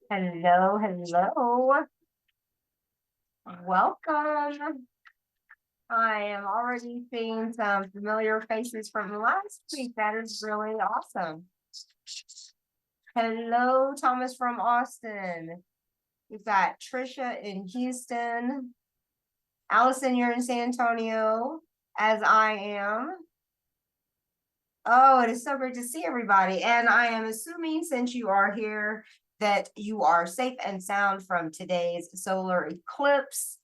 Hello, hello. Welcome. I am already seeing some familiar faces from last week. That is really awesome. Hello, Thomas from Austin. We've got Trisha in Houston. Allison, you're in San Antonio, as I am. Oh, it is so great to see everybody. And I am assuming, since you are here, that you are safe and sound from today's solar eclipse.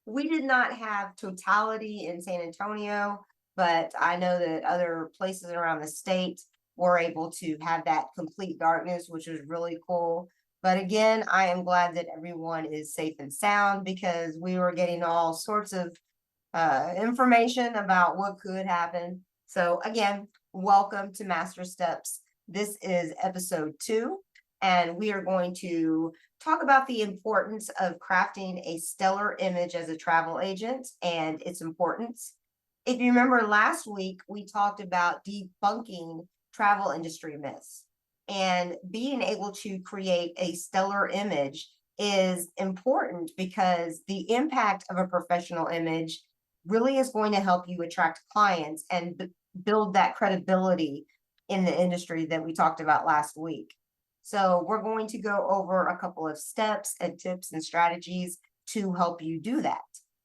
We did not have totality in San Antonio, but I know that other places around the state were able to have that complete darkness, which was really cool. But again, I am glad that everyone is safe and sound, because we were getting all sorts of information about what could happen. So again, welcome to Master Steps. This is episode 2, and we are going to talk about the importance of crafting a stellar image as a travel agent and its importance. If you remember last week, we talked about debunking travel industry myths, and being able to create a stellar image is important because the impact of a professional image really is going to help you attract clients and build that credibility in the industry that we talked about last week. So we're going to go over a couple of steps and tips and strategies to help you do that.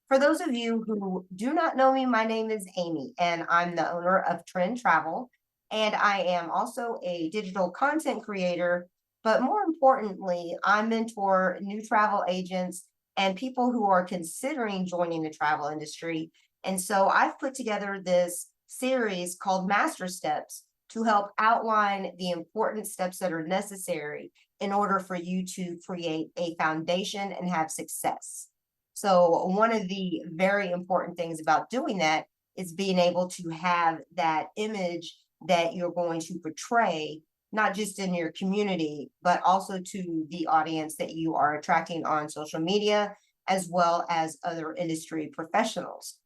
For those of you who do not know me, my name is Amy, and I'm the owner of Trend Travel. And I am also a digital content creator, but more importantly, I mentor new travel agents and people who are considering joining the travel industry. And so I've put together this series called Master Steps to help outline the important steps that are necessary in order for you to create a foundation and have success. So one of the very important things about doing that is being able to have that image that you're going to portray, not just in your community, but also to the audience that you are attracting on social media, as well as other industry professionals.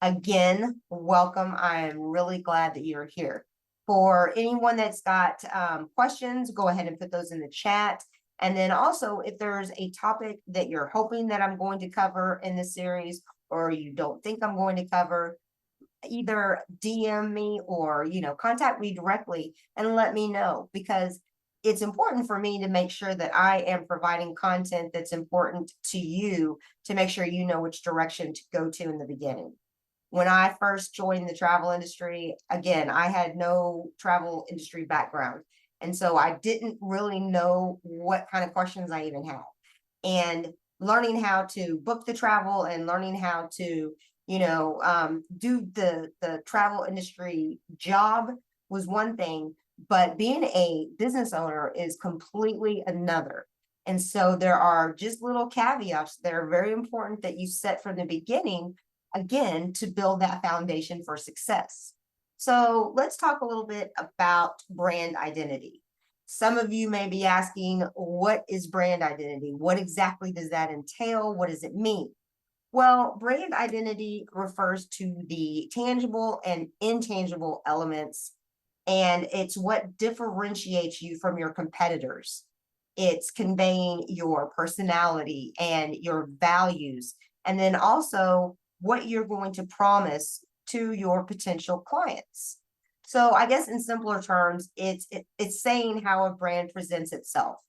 Again, welcome. I am really glad that you're here. For anyone that's got questions, go ahead and put those in the chat. And then also, if there's a topic that you're hoping that I'm going to cover in this series, or you don't think I'm going to cover, either DM me or, contact me directly and let me know, because it's important for me to make sure that I am providing content that's important to you, to make sure you know which direction to go to in the beginning. When I first joined the travel industry, again, I had no travel industry background. And so I didn't really know what kind of questions I even had. And learning how to book the travel and learning how to, do the travel industry job was one thing, but being a business owner is completely another. And so there are just little caveats that are very important that you set from the beginning, again, to build that foundation for success. So let's talk a little bit about brand identity. Some of you may be asking, what is brand identity? What exactly does that entail? What does it mean? Well, brand identity refers to the tangible and intangible elements, and it's what differentiates you from your competitors. It's conveying your personality and your values, and then also what you're going to promise to your potential clients. So I guess in simpler terms, it's saying how a brand presents itself.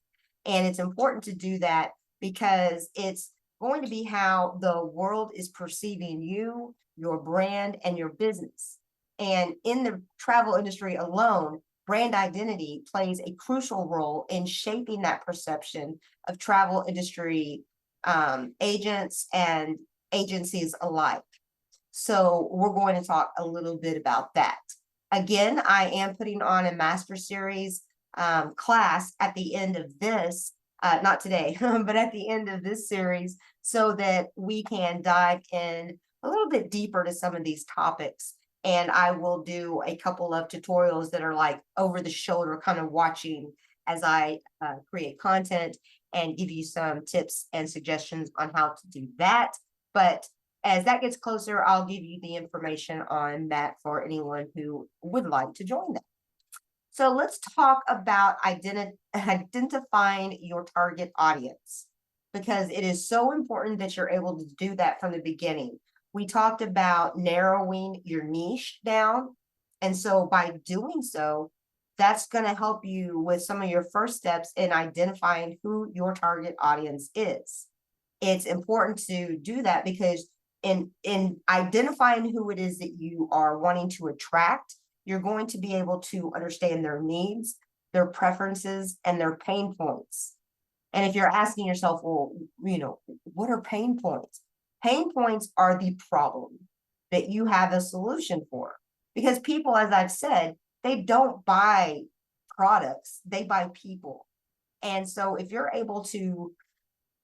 And it's important to do that because it's going to be how the world is perceiving you, your brand, and your business. And in the travel industry alone, brand identity plays a crucial role in shaping that perception of travel industry agents and agencies alike. So we're going to talk a little bit about that. Again, I am putting on a master series class at the end of this, not today, but at the end of this series, so that we can dive in a little bit deeper to some of these topics. And I will do a couple of tutorials that are like over the shoulder, kind of watching as I create content and give you some tips and suggestions on how to do that. But as that gets closer, I'll give you the information on that for anyone who would like to join that. So let's talk about identifying your target audience because it is so important that you're able to do that from the beginning. We talked about narrowing your niche down. And so by doing so, that's going to help you with some of your first steps in identifying who your target audience is. It's important to do that because in identifying who it is that you are wanting to attract, you're going to be able to understand their needs, their preferences, and their pain points. And if you're asking yourself, well, what are pain points? Pain points are the problem that you have a solution for. Because people, as I've said, they don't buy products, they buy people. And so if you're able to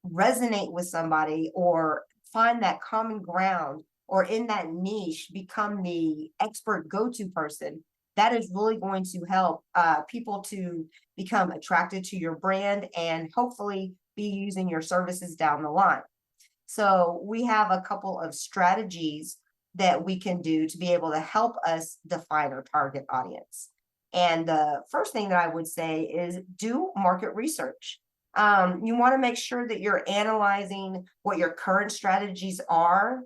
resonate with somebody or find that common ground or in that niche become the expert go-to person, that is really going to help people to become attracted to your brand and hopefully be using your services down the line. So we have a couple of strategies that we can do to be able to help us define our target audience. And the first thing that I would say is do market research. You want to make sure that you're analyzing what your current strategies are.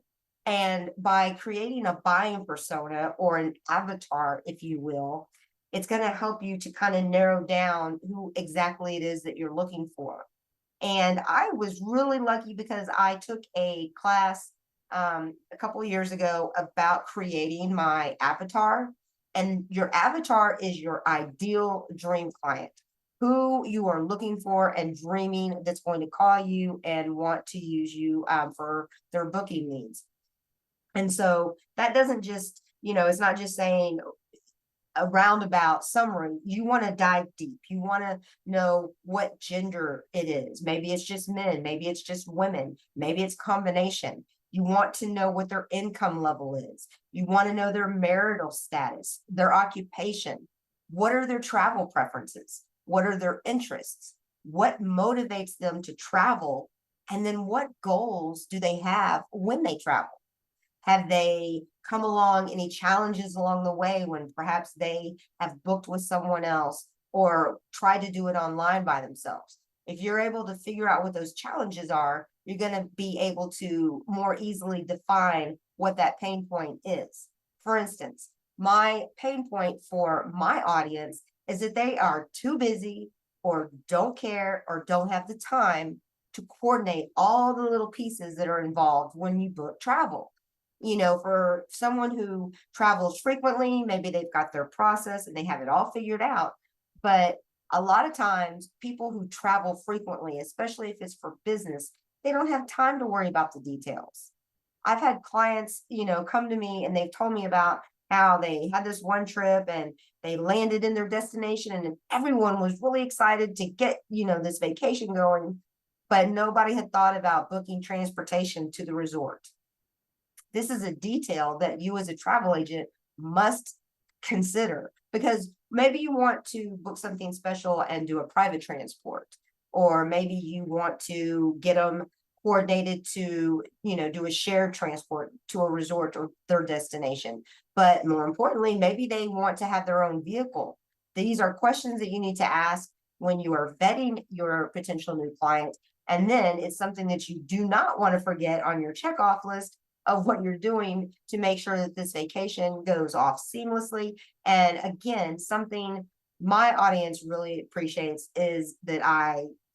And by creating a buying persona or an avatar, if you will, it's going to help you to kind of narrow down who exactly it is that you're looking for. And I was really lucky because I took a class a couple of years ago about creating my avatar. And your avatar is your ideal dream client, who you are looking for and dreaming that's going to call you and want to use you for their booking needs. And so that doesn't just, it's not just saying, a roundabout summary. You want to dive deep. You want to know what gender it is. Maybe it's just men, maybe it's just women, maybe it's combination. You want to know what their income level is. You want to know their marital status, their occupation. What are their travel preferences? What are their interests? What motivates them to travel? And then what goals do they have when they travel? Have they come along any challenges along the way when perhaps they have booked with someone else or tried to do it online by themselves? If you're able to figure out what those challenges are, you're going to be able to more easily define what that pain point is. For instance, my pain point for my audience is that they are too busy or don't care or don't have the time to coordinate all the little pieces that are involved when you book travel. For someone who travels frequently, maybe they've got their process and they have it all figured out. But a lot of times, people who travel frequently, especially if it's for business, they don't have time to worry about the details. I've had clients, come to me and they've told me about how they had this one trip and they landed in their destination and everyone was really excited to get, this vacation going, but nobody had thought about booking transportation to the resort. This is a detail that you as a travel agent must consider because maybe you want to book something special and do a private transport, or maybe you want to get them coordinated to, do a shared transport to a resort or their destination. But more importantly, maybe they want to have their own vehicle. These are questions that you need to ask when you are vetting your potential new client. And then it's something that you do not want to forget on your checkoff list of what you're doing to make sure that this vacation goes off seamlessly. And again, something my audience really appreciates is that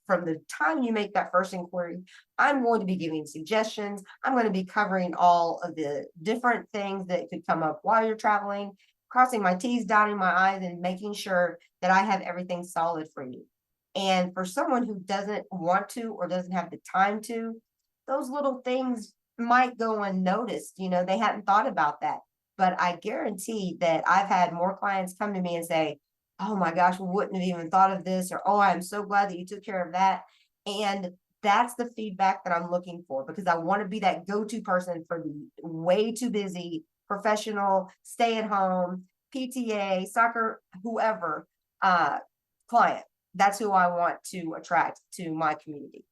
from the time you make that first inquiry, I'm going to be giving suggestions. I'm going to be covering all of the different things that could come up while you're traveling, crossing my T's, dotting my I's, and making sure that I have everything solid for you. And for someone who doesn't want to or doesn't have the time to, those little things might go unnoticed. They hadn't thought about that. But I guarantee that I've had more clients come to me and say, oh my gosh, we wouldn't have even thought of this, or oh, I'm so glad that you took care of that. And that's the feedback that I'm looking for because I want to be that go-to person for the way too busy professional, stay at home, PTA, soccer, whoever client. That's who I want to attract to my community.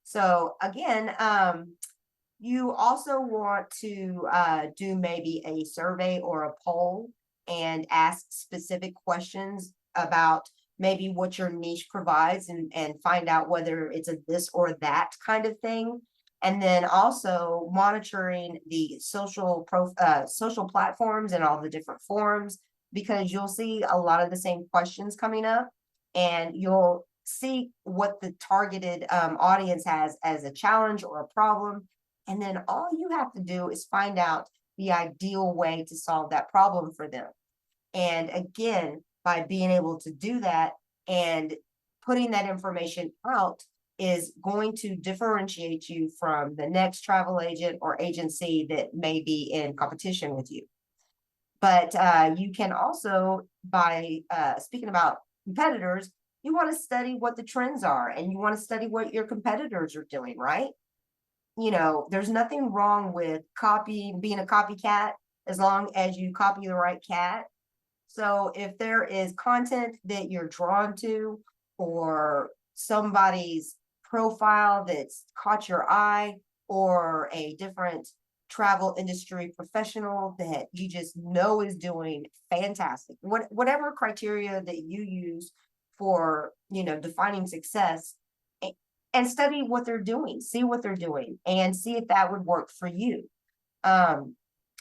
So again, you also want to do maybe a survey or a poll and ask specific questions about maybe what your niche provides and find out whether it's a this or that kind of thing. And then also monitoring the social platforms and all the different forums, because you'll see a lot of the same questions coming up, and you'll see what the targeted audience has as a challenge or a problem. And then all you have to do is find out the ideal way to solve that problem for them. And again, by being able to do that and putting that information out is going to differentiate you from the next travel agent or agency that may be in competition with you. But you can also, by speaking about competitors, you want to study what the trends are, and you want to study what your competitors are doing, right? You know, there's nothing wrong with being a copycat, as long as you copy the right cat. So if there is content that you're drawn to, or somebody's profile that's caught your eye, or a different travel industry professional that you just know is doing fantastic, whatever criteria that you use for, defining success, and study what they're doing, see what they're doing, and see if that would work for you.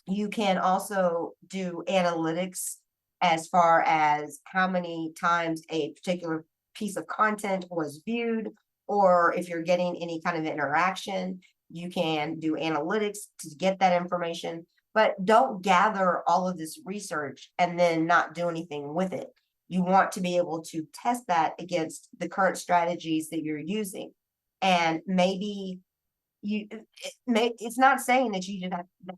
You can also do analytics as far as how many times a particular piece of content was viewed, or if you're getting any kind of interaction. You can do analytics to get that information, but don't gather all of this research and then not do anything with it. You want to be able to test that against the current strategies that you're using. And maybe it's not saying that you just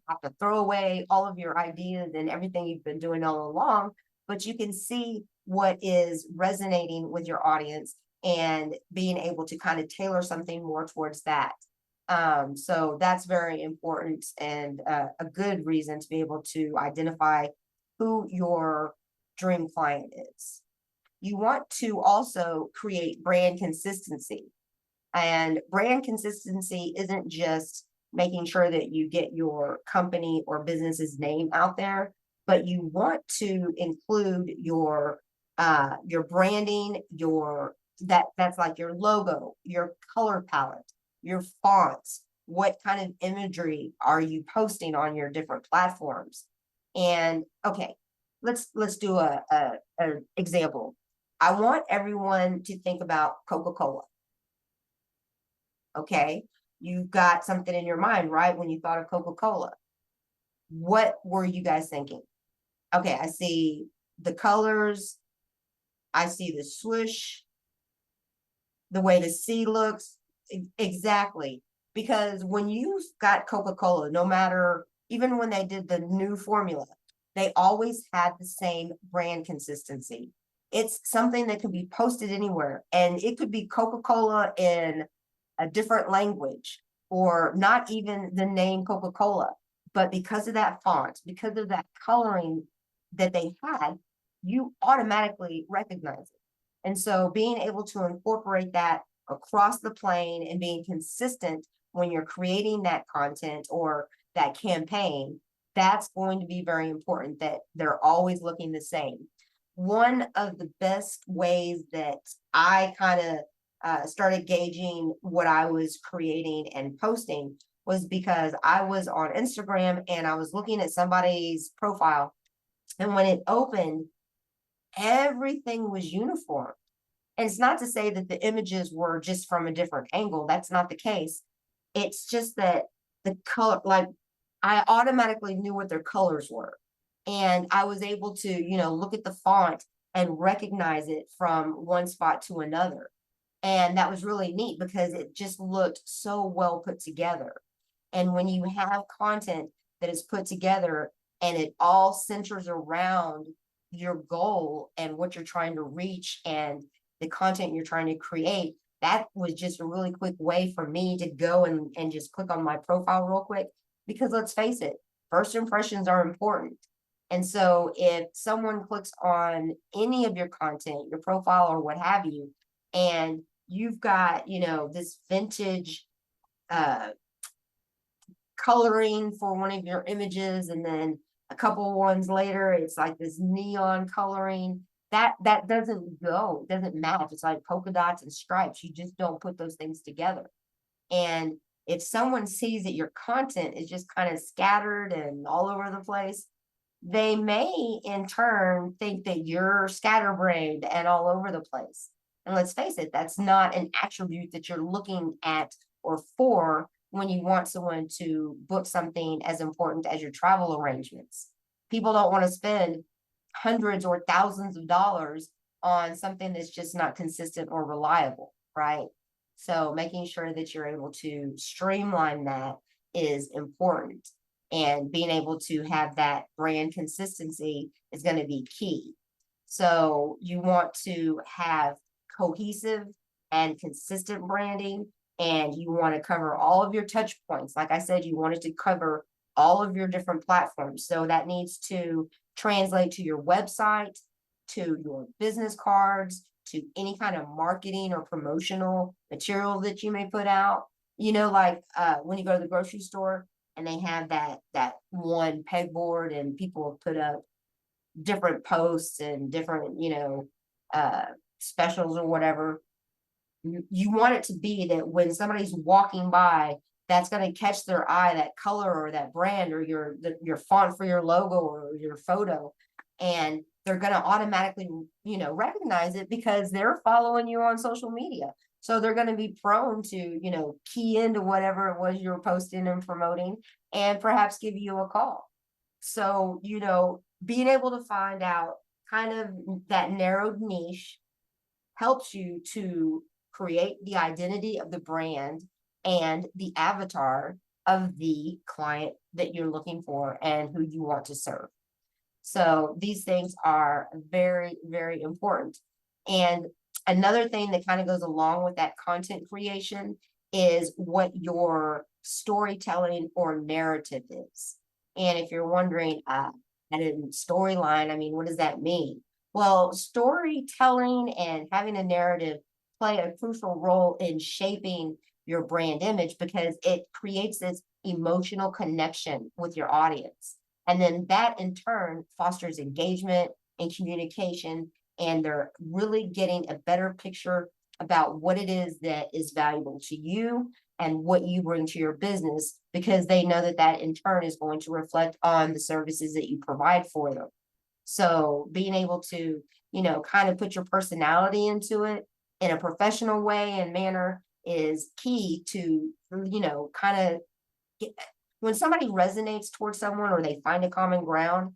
have to throw away all of your ideas and everything you've been doing all along, but you can see what is resonating with your audience and being able to kind of tailor something more towards that. So that's very important, and a good reason to be able to identify who your dream client is. You want to also create brand consistency. And brand consistency isn't just making sure that you get your company or business's name out there, but you want to include your branding, that's like your logo, your color palette, your fonts. What kind of imagery are you posting on your different platforms? And okay, let's do a example. I want everyone to think about Coca-Cola. Okay, you've got something in your mind, right? When you thought of Coca-Cola, what were you guys thinking? Okay, I see the colors, I see the swoosh, the way the C looks. Exactly. Because when you got Coca-Cola, no matter, even when they did the new formula, they always had the same brand consistency. It's something that could be posted anywhere, and it could be Coca-Cola in a different language, or not even the name Coca-Cola. But because of that font, because of that coloring that they had, you automatically recognize it. And so being able to incorporate that across the plane and being consistent when you're creating that content or that campaign, that's going to be very important, that they're always looking the same. One of the best ways that I kind of started gauging what I was creating and posting was because I was on Instagram and I was looking at somebody's profile, and when it opened, everything was uniform. And it's not to say that the images were just from a different angle. That's not the case. It's just that the color, like, I automatically knew what their colors were. And I was able to, look at the font and recognize it from one spot to another. And that was really neat because it just looked so well put together. And when you have content that is put together and it all centers around your goal and what you're trying to reach and the content you're trying to create, that was just a really quick way for me to go and just click on my profile real quick. Because let's face it, first impressions are important. And so if someone clicks on any of your content, your profile or what have you, and you've got, this vintage coloring for one of your images, and then a couple ones later, it's like this neon coloring, that doesn't go, doesn't match. It's like polka dots and stripes. You just don't put those things together. And if someone sees that your content is just kind of scattered and all over the place, they may in turn think that you're scatterbrained and all over the place. And let's face it, that's not an attribute that you're looking at or for when you want someone to book something as important as your travel arrangements. People don't want to spend hundreds or thousands of dollars on something that's just not consistent or reliable, right? So making sure that you're able to streamline that is important. And being able to have that brand consistency is going to be key. So you want to have cohesive and consistent branding, and you want to cover all of your touch points. Like I said, you wanted to cover all of your different platforms. So that needs to translate to your website, to your business cards, to any kind of marketing or promotional material that you may put out. Like when you go to the grocery store and they have that one pegboard and people put up different posts and different, uh, specials or whatever. You want it to be that when somebody's walking by, that's going to catch their eye, that color or that brand or your font for your logo or your photo, and they're going to automatically recognize it because they're following you on social media. So they're going to be prone to key into whatever it was you're posting and promoting, and perhaps give you a call. So being able to find out kind of that narrowed niche helps you to create the identity of the brand and the avatar of the client that you're looking for and who you want to serve. So these things are very, very important. And another thing that kind of goes along with that content creation is what your storytelling or narrative is. And if you're wondering, at a storyline, I mean, what does that mean? Well, storytelling and having a narrative play a crucial role in shaping your brand image because it creates this emotional connection with your audience. And then that in turn fosters engagement and communication, and they're really getting a better picture about what it is that is valuable to you and what you bring to your business, because they know that that in turn is going to reflect on the services that you provide for them. So being able to, kind of put your personality into it in a professional way and manner is key to, kind of get, when somebody resonates towards someone or they find a common ground,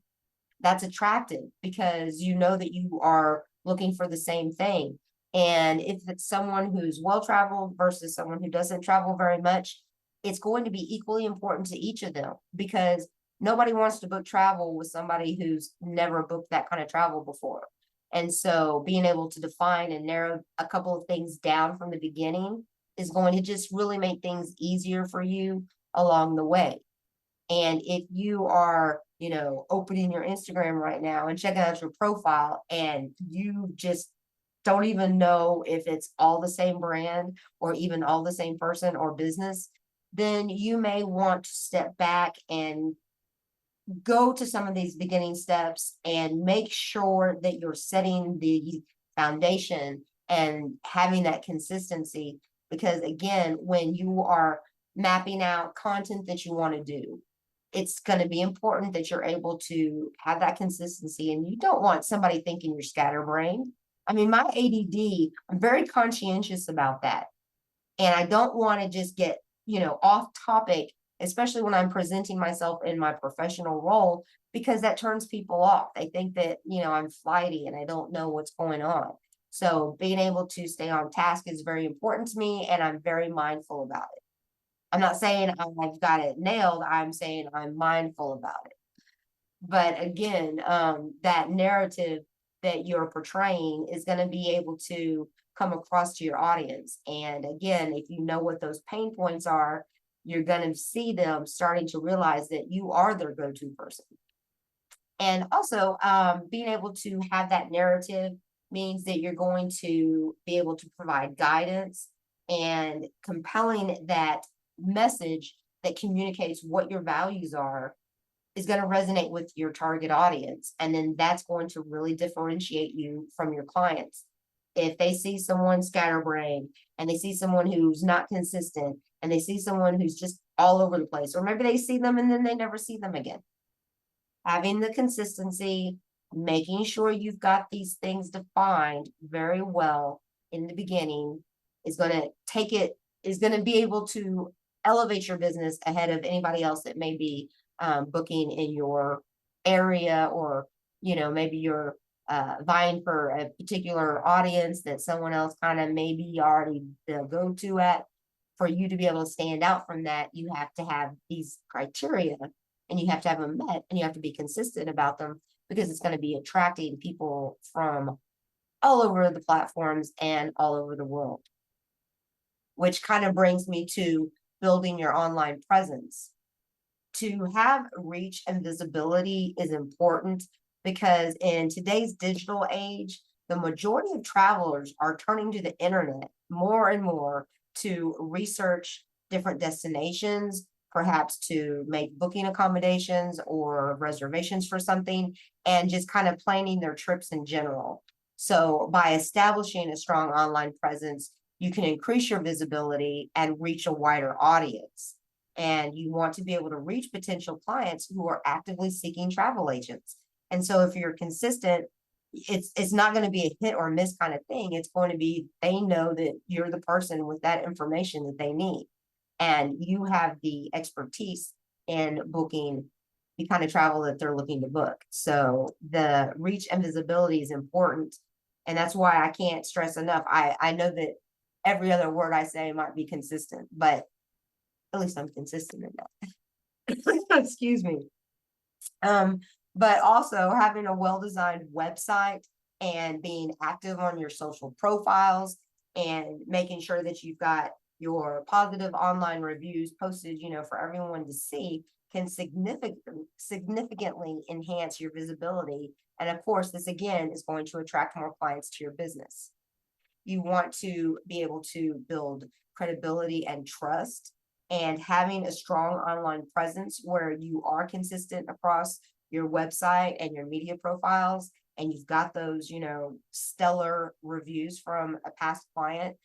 that's attractive because you know that you are looking for the same thing. And if it's someone who's well-traveled versus someone who doesn't travel very much, it's going to be equally important to each of them because nobody wants to book travel with somebody who's never booked that kind of travel before. And so being able to define and narrow a couple of things down from the beginning is going to just really make things easier for you along the way. And if you are, opening your Instagram right now and checking out your profile and you just don't even know if it's all the same brand or even all the same person or business, then you may want to step back and go to some of these beginning steps and make sure that you're setting the foundation and having that consistency. Because again, when you are mapping out content that you want to do, it's going to be important that you're able to have that consistency, and you don't want somebody thinking you're scatterbrained. I mean, my ADD, I'm very conscientious about that. And I don't want to just get, off topic, especially when I'm presenting myself in my professional role, because that turns people off. They think that, I'm flighty and I don't know what's going on. So being able to stay on task is very important to me, and I'm very mindful about it. I'm not saying I've got it nailed. I'm saying I'm mindful about it. But again, that narrative that you're portraying is going to be able to come across to your audience. And again, if you know what those pain points are, you're going to see them starting to realize that you are their go-to person. And also, being able to have that narrative means that you're going to be able to provide guidance and compelling that message that communicates what your values are is going to resonate with your target audience. And then that's going to really differentiate you from your clients. If they see someone scatterbrained and they see someone who's not consistent and they see someone who's just all over the place, or maybe they see them and then they never see them again. Having the consistency, making sure you've got these things defined very well in the beginning is going to is going to be able to elevate your business ahead of anybody else that may be booking in your area, or, maybe you're vying for a particular audience that someone else kind of maybe already go to at. For you to be able to stand out from that, you have to have these criteria and you have to have them met and you have to be consistent about them, because it's going to be attracting people from all over the platforms and all over the world. Which kind of brings me to building your online presence. To have reach and visibility is important, because in today's digital age, the majority of travelers are turning to the internet more and more to research different destinations, perhaps to make booking accommodations or reservations for something, and just kind of planning their trips in general. So by establishing a strong online presence, you can increase your visibility and reach a wider audience. And you want to be able to reach potential clients who are actively seeking travel agents. And so if you're consistent, it's not going to be a hit or miss kind of thing. It's going to be, they know that you're the person with that information that they need. And you have the expertise in booking the kind of travel that they're looking to book. So the reach and visibility is important. And that's why I can't stress enough. I know that every other word I say might be consistent, but at least I'm consistent in that. Excuse me. But also having a well-designed website and being active on your social profiles and making sure that you've got your positive online reviews posted, for everyone to see, can significantly enhance your visibility. And of course, this again is going to attract more clients to your business. You want to be able to build credibility and trust, and having a strong online presence where you are consistent across your website and your media profiles, and you've got those, stellar reviews from a past client.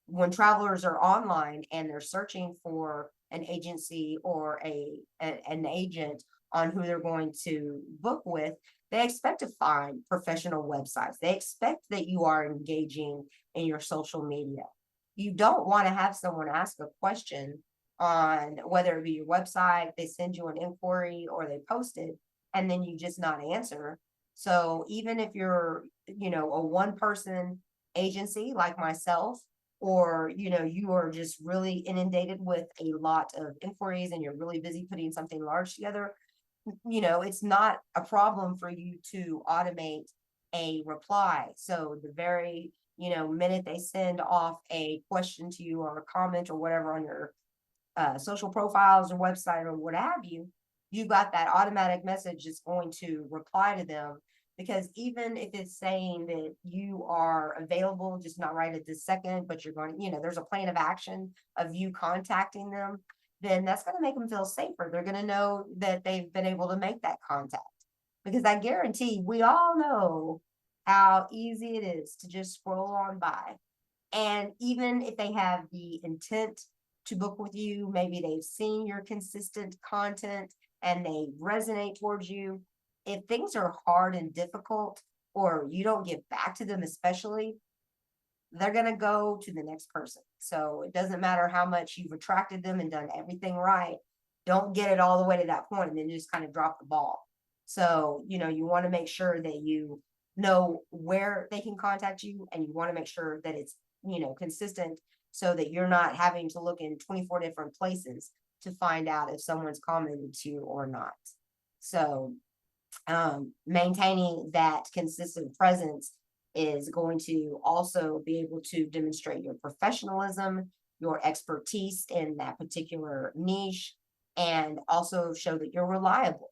When travelers are online and they're searching for an agency or an agent on who they're going to book with, they expect to find professional websites. They expect that you are engaging in your social media. You don't want to have someone ask a question on whether it be your website, they send you an inquiry or they post it, and then you just not answer. So even if you're, a one-person agency like myself, or, you are just really inundated with a lot of inquiries and you're really busy putting something large together, it's not a problem for you to automate a reply. So the very, minute they send off a question to you or a comment or whatever on your social profiles or website or what have you, you got that automatic message that's going to reply to them. Because even if it's saying that you are available, just not right at this second, but you're going, there's a plan of action of you contacting them, then that's going to make them feel safer. They're going to know that they've been able to make that contact. Because I guarantee we all know how easy it is to just scroll on by. And even if they have the intent to book with you, maybe they've seen your consistent content and they resonate towards you. If things are hard and difficult, or you don't get back to them, especially, they're going to go to the next person. So it doesn't matter how much you've attracted them and done everything right. Don't get it all the way to that point and then just kind of drop the ball. So, you want to make sure that you know where they can contact you, and you want to make sure that it's, consistent, so that you're not having to look in 24 different places to find out if someone's commented to you or not. So maintaining that consistent presence is going to also be able to demonstrate your professionalism, your expertise in that particular niche, and also show that you're reliable.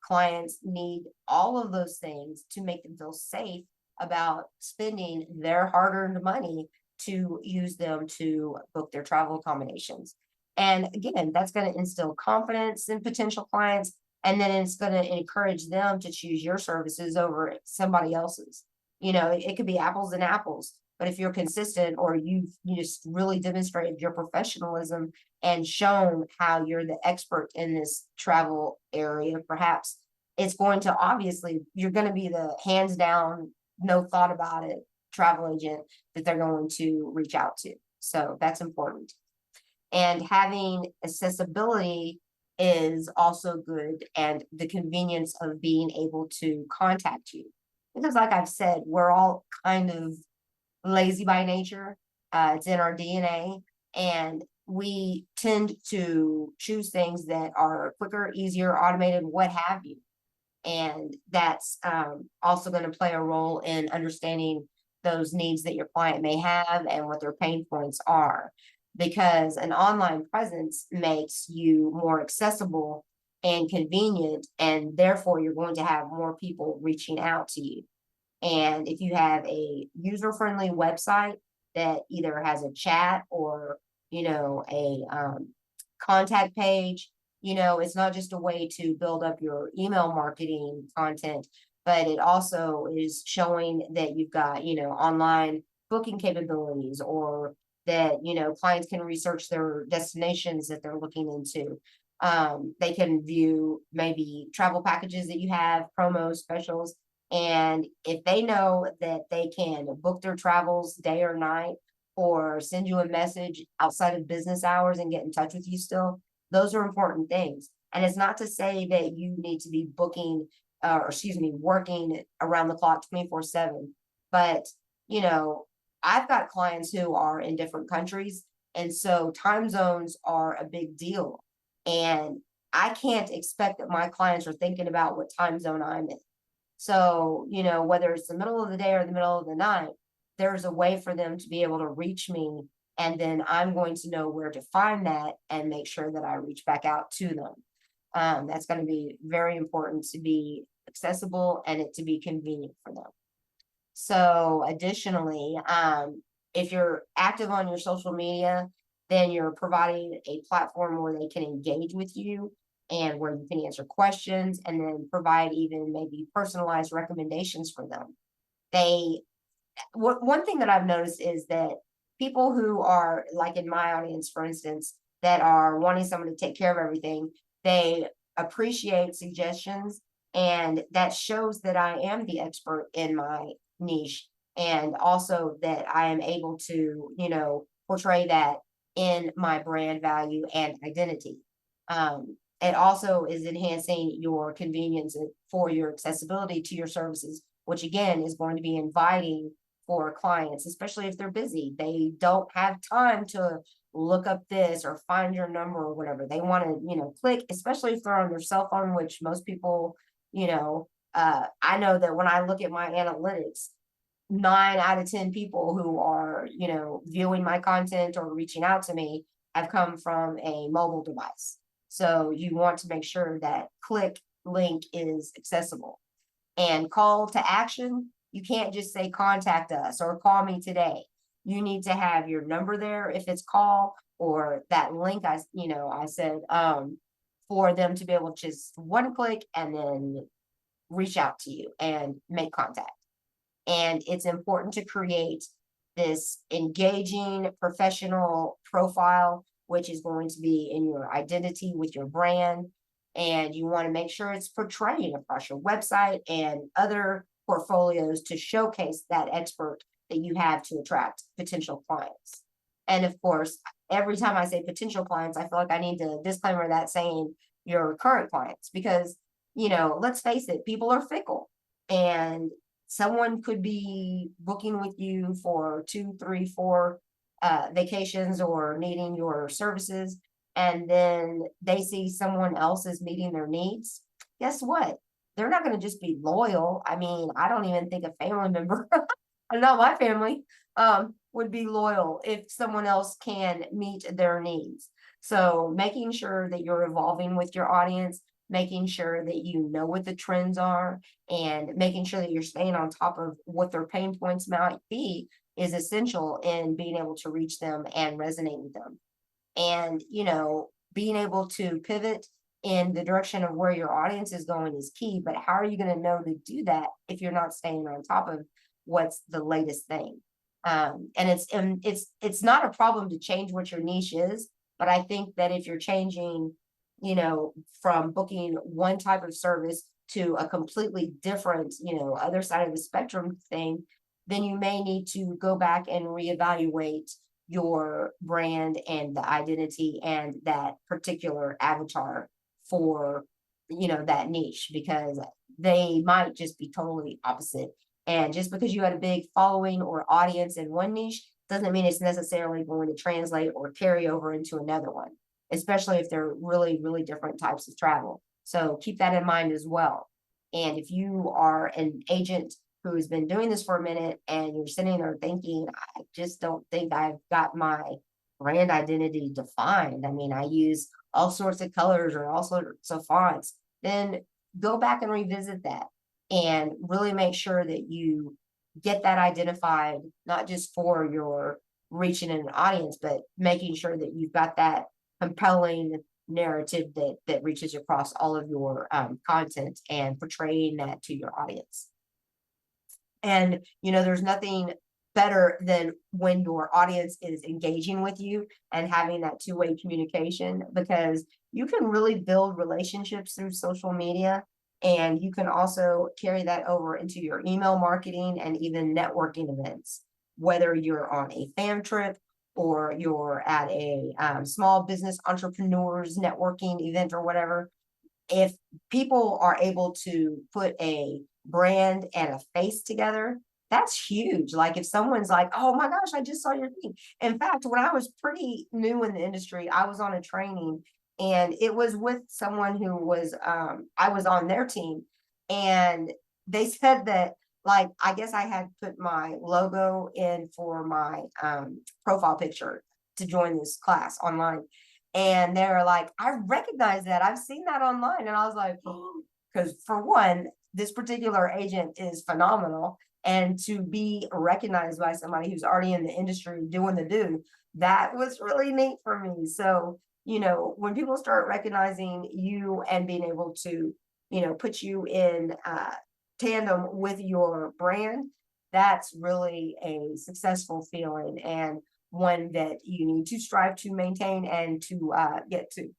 Clients need all of those things to make them feel safe about spending their hard-earned money to use them to book their travel accommodations. And again, that's going to instill confidence in potential clients, And then it's going to encourage them to choose your services over somebody else's. It could be apples and apples, but if you're consistent, or you just really demonstrated your professionalism and shown how you're the expert in this travel area, perhaps it's going to, obviously, you're going to be the hands down, no thought about it travel agent that they're going to reach out to. So that's important. And having accessibility is also good, and the convenience of being able to contact you. Because like I've said, we're all kind of lazy by nature. It's in our DNA, and we tend to choose things that are quicker, easier, automated, what have you. And that's also going to play a role in understanding those needs that your client may have and what their pain points are. Because an online presence makes you more accessible and convenient, and therefore you're going to have more people reaching out to you. And if you have a user-friendly website that either has a chat or, a contact page, it's not just a way to build up your email marketing content, but it also is showing that you've got, online booking capabilities, or that, clients can research their destinations that they're looking into. They can view maybe travel packages that you have, promos, specials. And if they know that they can book their travels day or night, or send you a message outside of business hours and get in touch with you still, those are important things. And it's not to say that you need to be booking, working around the clock 24/7. But, I've got clients who are in different countries. And so time zones are a big deal. And I can't expect that my clients are thinking about what time zone I'm in. So, whether it's the middle of the day or the middle of the night, there's a way for them to be able to reach me. And then I'm going to know where to find that and make sure that I reach back out to them. That's going to be very important, to be accessible and it to be convenient for them. So additionally, if you're active on your social media, then you're providing a platform where they can engage with you and where you can answer questions, and then provide even maybe personalized recommendations for them. One thing that I've noticed is that people who are, like in my audience, for instance, that are wanting someone to take care of everything, they appreciate suggestions, and that shows that I am the expert in my niche, and also that I am able to, portray that in my brand value and identity. It also is enhancing your convenience for your accessibility to your services, which again is going to be inviting for clients, especially if they're busy. They don't have time to look up this or find your number or whatever. They want to, click, especially if they're on their cell phone, which most people, I know that when I look at my analytics, 9 out of 10 people who are, viewing my content or reaching out to me have come from a mobile device. So you want to make sure that click link is accessible. And call to action, you can't just say contact us or call me today. You need to have your number there if it's call, or that link I said, for them to be able to just one click and then reach out to you and make contact. And it's important to create this engaging professional profile, which is going to be in your identity with your brand. And you want to make sure it's portraying across your website and other portfolios to showcase that expert that you have to attract potential clients. And of course, every time I say potential clients, I feel like I need to disclaimer that saying your current clients, because, let's face it, people are fickle, and someone could be booking with you for 2, 3, 4 vacations or needing your services, and then they see someone else is meeting their needs. Guess what? They're not going to just be loyal. I mean, I don't even think a family member, not my family, would be loyal if someone else can meet their needs. So making sure that you're evolving with your audience, making sure that you know what the trends are, and making sure that you're staying on top of what their pain points might be is essential in being able to reach them and resonate with them. And, being able to pivot in the direction of where your audience is going is key. But how are you going to know to do that if you're not staying on top of what's the latest thing? And it's not a problem to change what your niche is, but I think that if you're changing, from booking one type of service to a completely different, other side of the spectrum thing, then you may need to go back and reevaluate your brand and the identity and that particular avatar for, that niche, because they might just be totally opposite. And just because you had a big following or audience in one niche doesn't mean it's necessarily going to translate or carry over into another one, especially if they're really, really different types of travel. So keep that in mind as well. And if you are an agent who has been doing this for a minute and you're sitting there thinking, I just don't think I've got my brand identity defined. I mean, I use all sorts of colors or all sorts of fonts, then go back and revisit that and really make sure that you get that identified, not just for your reaching an audience, but making sure that you've got that compelling narrative that reaches across all of your content and portraying that to your audience. And there's nothing better than when your audience is engaging with you and having that two-way communication, because you can really build relationships through social media, and you can also carry that over into your email marketing and even networking events, whether you're on a fam trip or you're at a small business entrepreneurs networking event or whatever. If people are able to put a brand and a face together, that's huge. Like if someone's like, oh my gosh, I just saw your thing. In fact, when I was pretty new in the industry, I was on a training and it was with someone who was, I was on their team, and they said that, like, I guess I had put my logo in for my profile picture to join this class online. And they're like, I recognize that. I've seen that online. And I was like, oh, because for one, this particular agent is phenomenal. And to be recognized by somebody who's already in the industry doing the do, that was really neat for me. So, when people start recognizing you and being able to, put you in tandem with your brand, that's really a successful feeling. And one that you need to strive to maintain and to get to.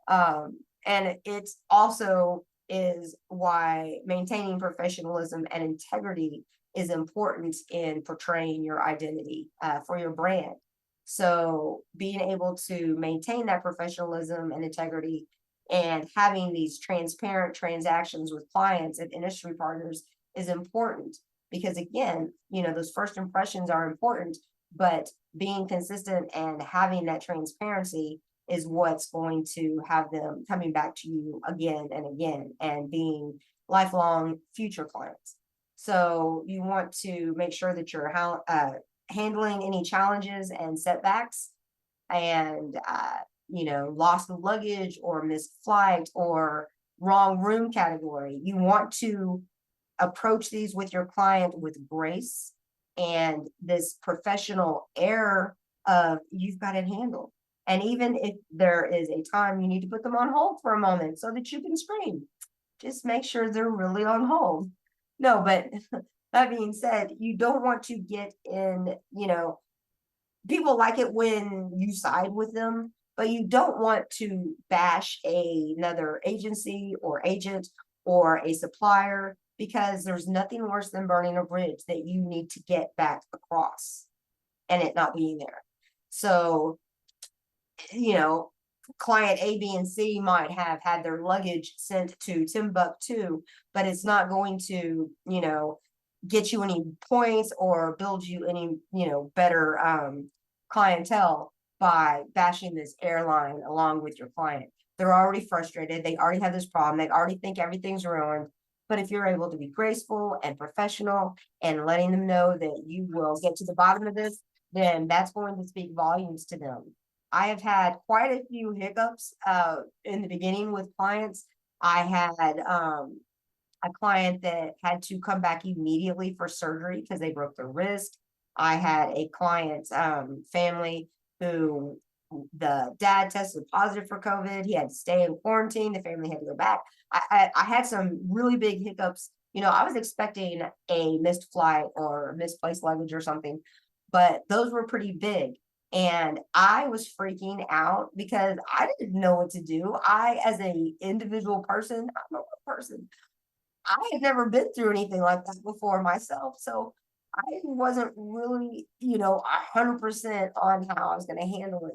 And it also is why maintaining professionalism and integrity is important in portraying your identity for your brand. So being able to maintain that professionalism and integrity and having these transparent transactions with clients and industry partners is important, because again, those first impressions are important, but being consistent and having that transparency is what's going to have them coming back to you again and again and being lifelong future clients. So you want to make sure that you're handling any challenges and setbacks and, loss of luggage or missed flight or wrong room category. You want to approach these with your client with grace and this professional air of you've got it handled. And even if there is a time you need to put them on hold for a moment so that you can scream, just make sure they're really on hold. No, but that being said, you don't want to get in, people like it when you side with them, but you don't want to bash another agency or agent or a supplier, because there's nothing worse than burning a bridge that you need to get back across and it not being there. So, client A, B, and C might have had their luggage sent to Timbuktu, but it's not going to, get you any points or build you any, better clientele by bashing this airline along with your client. They're already frustrated. They already have this problem. They already think everything's ruined. But if you're able to be graceful and professional and letting them know that you will get to the bottom of this, then that's going to speak volumes to them. I have had quite a few hiccups in the beginning with clients. I had a client that had to come back immediately for surgery because they broke their wrist. I had a client family who the dad tested positive for COVID. He had to stay in quarantine. The family had to go back. I had some really big hiccups. I was expecting a missed flight or misplaced luggage or something, but those were pretty big. And I was freaking out because I didn't know what to do. As a individual person, I'm a person. I had never been through anything like that before myself. So I wasn't really, 100% on how I was going to handle it.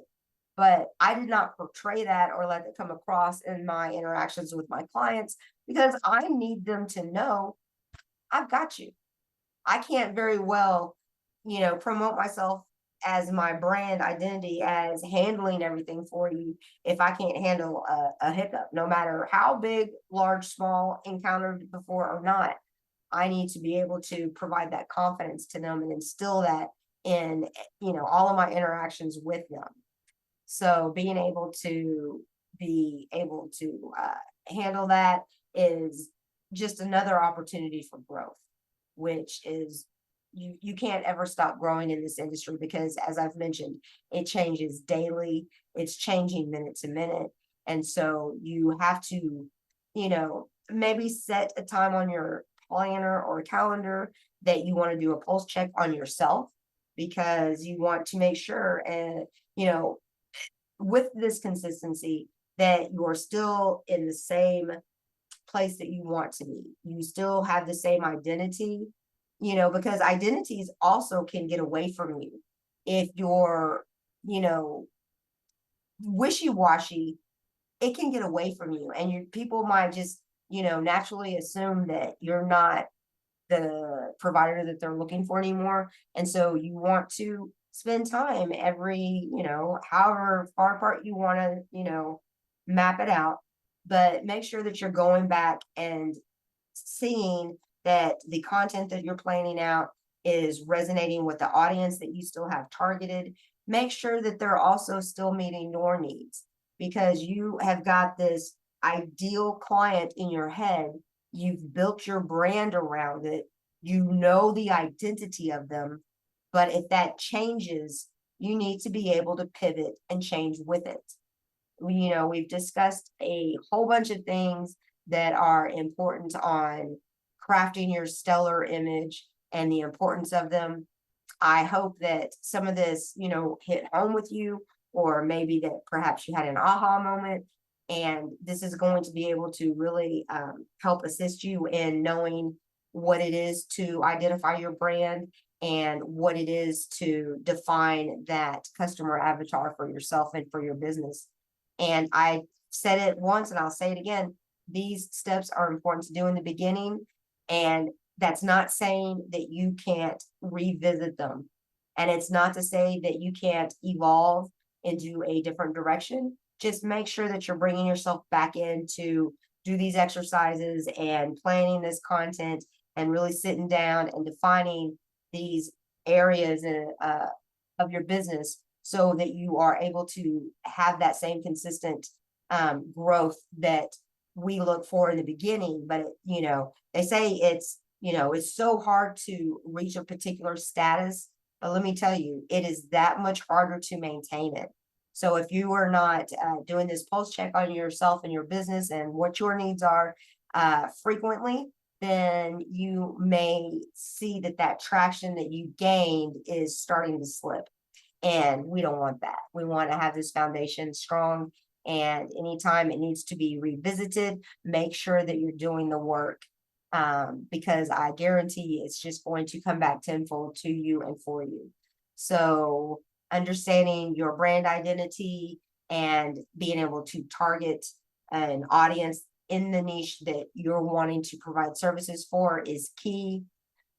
But I did not portray that or let it come across in my interactions with my clients because I need them to know I've got you. I can't very well, promote myself as my brand identity as handling everything for you if I can't handle a hiccup, no matter how big, large, small, encountered before or not. I need to be able to provide that confidence to them and instill that in, all of my interactions with them. So being able to handle that is just another opportunity for growth, which is you can't ever stop growing in this industry because as I've mentioned, it changes daily, it's changing minute to minute. And so you have to, maybe set a time on your planner or calendar that you want to do a pulse check on yourself because you want to make sure and with this consistency that you're still in the same place that you want to be. You still have the same identity, because identities also can get away from you. If you're, you know, wishy-washy, it can get away from you. And people might just, naturally assume that you're not the provider that they're looking for anymore. And so you want to spend time every, however far apart you want to, map it out, but make sure that you're going back and seeing that the content that you're planning out is resonating with the audience that you still have targeted. Make sure that they're also still meeting your needs because you have got this ideal client in your head. You've built your brand around it. You know the identity of them. But if that changes, you need to be able to pivot and change with it. We've discussed a whole bunch of things that are important on crafting your stellar image and the importance of them. I hope that some of this, hit home with you, or maybe that perhaps you had an aha moment. And this is going to be able to really help assist you in knowing what it is to identify your brand and what it is to define that customer avatar for yourself and for your business. And I said it once and I'll say it again. These steps are important to do in the beginning. And that's not saying that you can't revisit them. And it's not to say that you can't evolve into a different direction. Just make sure that you're bringing yourself back in to do these exercises and planning this content and really sitting down and defining these areas of your business so that you are able to have that same consistent growth that we look for in the beginning. But, they say it's so hard to reach a particular status. But let me tell you, it is that much harder to maintain it. So if you are not doing this pulse check on yourself and your business and what your needs are frequently, then you may see that traction that you gained is starting to slip. And we don't want that. We want to have this foundation strong. And anytime it needs to be revisited, make sure that you're doing the work because I guarantee it's just going to come back tenfold to you and for you. So understanding your brand identity and being able to target an audience in the niche that you're wanting to provide services for is key.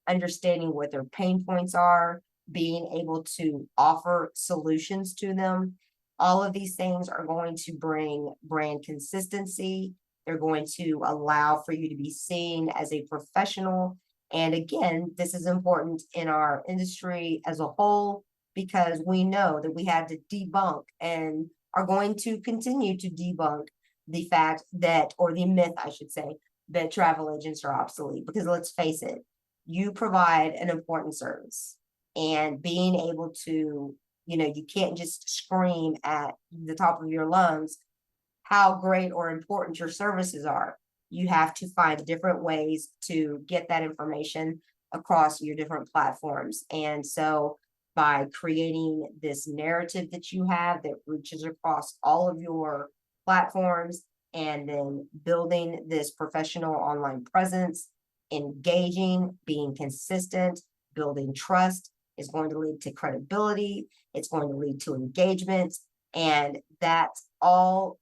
Understanding what their pain points are, being able to offer solutions to them. All of these things are going to bring brand consistency. They're going to allow for you to be seen as a professional. And again, this is important in our industry as a whole because we know that we had to debunk and are going to continue to debunk the fact that, or the myth, I should say, that travel agents are obsolete. Because let's face it, you provide an important service, and being able to You can't just scream at the top of your lungs how great or important your services are. You have to find different ways to get that information across your different platforms. And so by creating this narrative that you have that reaches across all of your platforms, and then building this professional online presence, engaging, being consistent, building trust is going to lead to credibility. It's going to lead to engagement. And that's all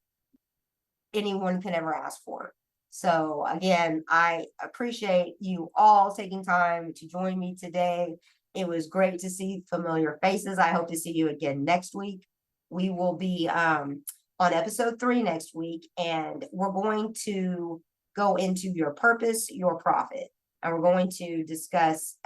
anyone can ever ask for. So again, I appreciate you all taking time to join me today. It was great to see familiar faces. I hope to see you again next week. We will be on episode 3 next week, and we're going to go into your purpose, your profit. And we're going to discuss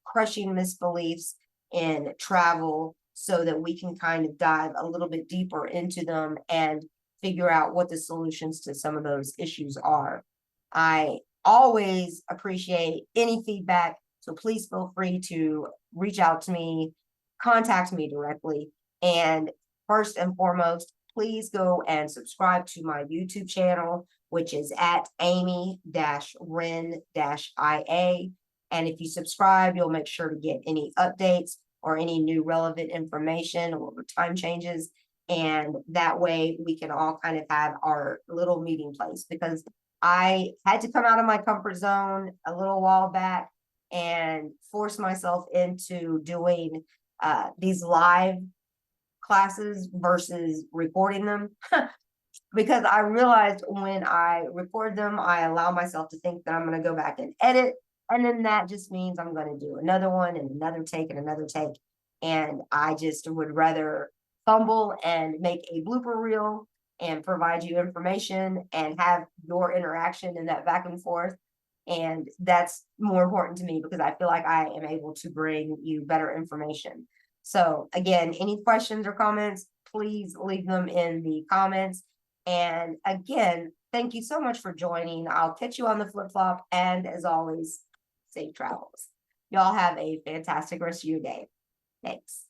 crushing misbeliefs in travel so that we can kind of dive a little bit deeper into them and figure out what the solutions to some of those issues are. I always appreciate any feedback, so please feel free to reach out to me, contact me directly. And first and foremost, please go and subscribe to my YouTube channel, which is at Amy-Wren-IA. And if you subscribe, you'll make sure to get any updates or any new relevant information or time changes. And that way we can all kind of have our little meeting place, because I had to come out of my comfort zone a little while back and force myself into doing these live classes versus recording them. Because I realized when I record them, I allow myself to think that I'm going to go back and edit. And then that just means I'm going to do another one and another take and another take. And I just would rather fumble and make a blooper reel and provide you information and have your interaction in that back and forth. And that's more important to me because I feel like I am able to bring you better information. So again, any questions or comments, please leave them in the comments. And again, thank you so much for joining. I'll catch you on the flip flop. And as always, safe travels. Y'all have a fantastic rest of your day. Thanks.